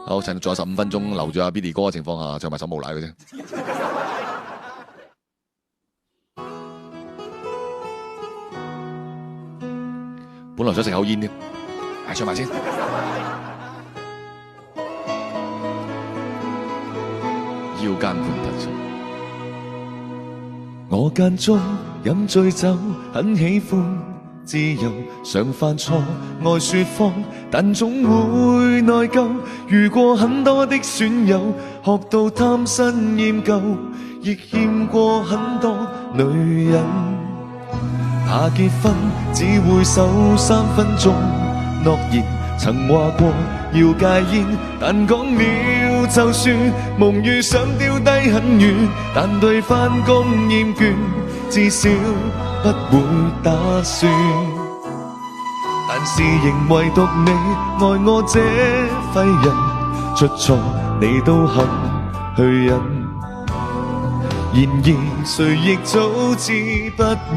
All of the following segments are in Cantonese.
好，趁仲有15分鐘留住阿 Billy 哥嘅情況下，唱埋首無賴嘅啫。本來想食口煙添，唱埋先。腰間盤突出。我間中飲醉酒，很喜歡自由，想犯錯愛說謊，但總會內疚。遇過很多的損友，學到貪新厭舊，亦欠過很多女人。怕結婚只會守3分鐘諾言，曾話過要戒煙，但講了就算，夢遇想丟低很遠，但對返工厭倦，至少不會打算。但是仍唯獨你愛我這廢人，出錯你都肯去忍。然而誰亦早知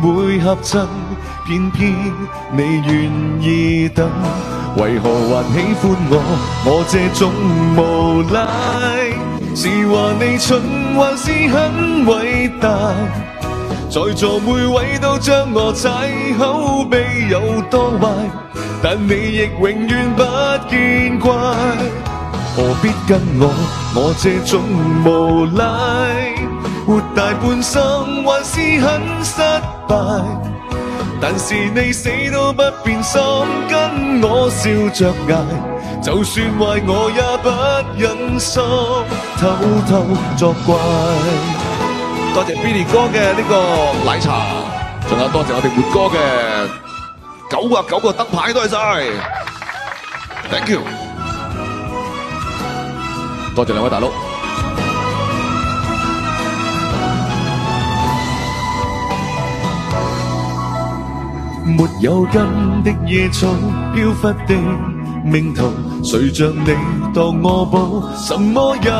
不會合襯，偏偏你願意等。為何還喜歡我這種無賴？是話你蠢還是很偉大？在座每位都將我踩，口碑有多壞，但你亦永遠不見怪。何必跟我這種無賴？活大半生還是很失敗，但是你死都不變心，跟我笑着捱，就算壞我也不忍心偷偷作怪。多謝 Billy 哥嘅呢個奶茶，仲有多謝我哋活哥嘅99個燈牌，多謝晒 ，Thank you， 多謝兩位大佬。沒有根的野草，飄忽的命途，誰像你當我寶，什麼也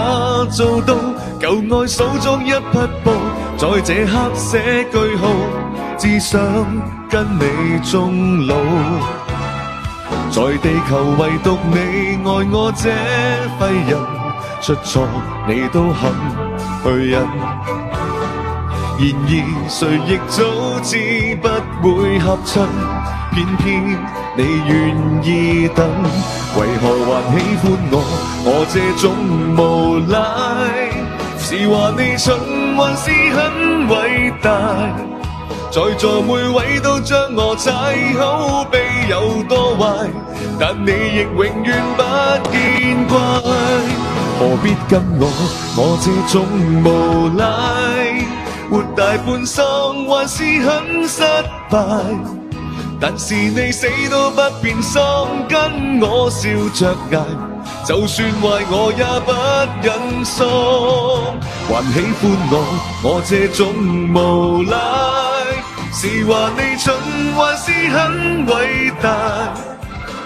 做到，舊愛數作一匹布，在這刻寫句號，只想跟你終老。在地球唯獨你愛我這廢人，出錯你都肯去忍。然而誰亦早知不會合襯，偏偏你願意等。為何還喜歡我這種無賴？是話你蠢還是很偉大？在座每位都將我踩，口碑有多壞，但你亦永遠不見怪。何必跟我這種無賴？活大半生還是很失敗，但是你死都不變心，跟我笑着捱，就算壞我也不忍心。還喜歡我這種無賴？是話你蠢還是很偉大？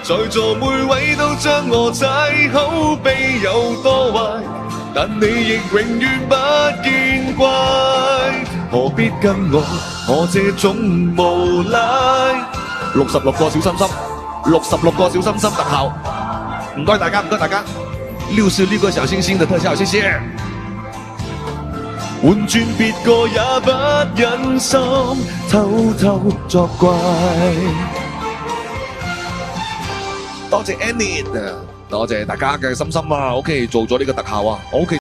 在座每位都將我踩，口碑有多壞，但你亦永遠不見怪。何必跟我這種無賴？66個小心心，66個小心心特效，唔該大家，唔該大家，66個小星星的特效，謝謝。換轉別個也不忍心偷偷作怪。多謝 Annie， 多謝大家嘅心心啊！OK， 做咗呢個特效啊！OK。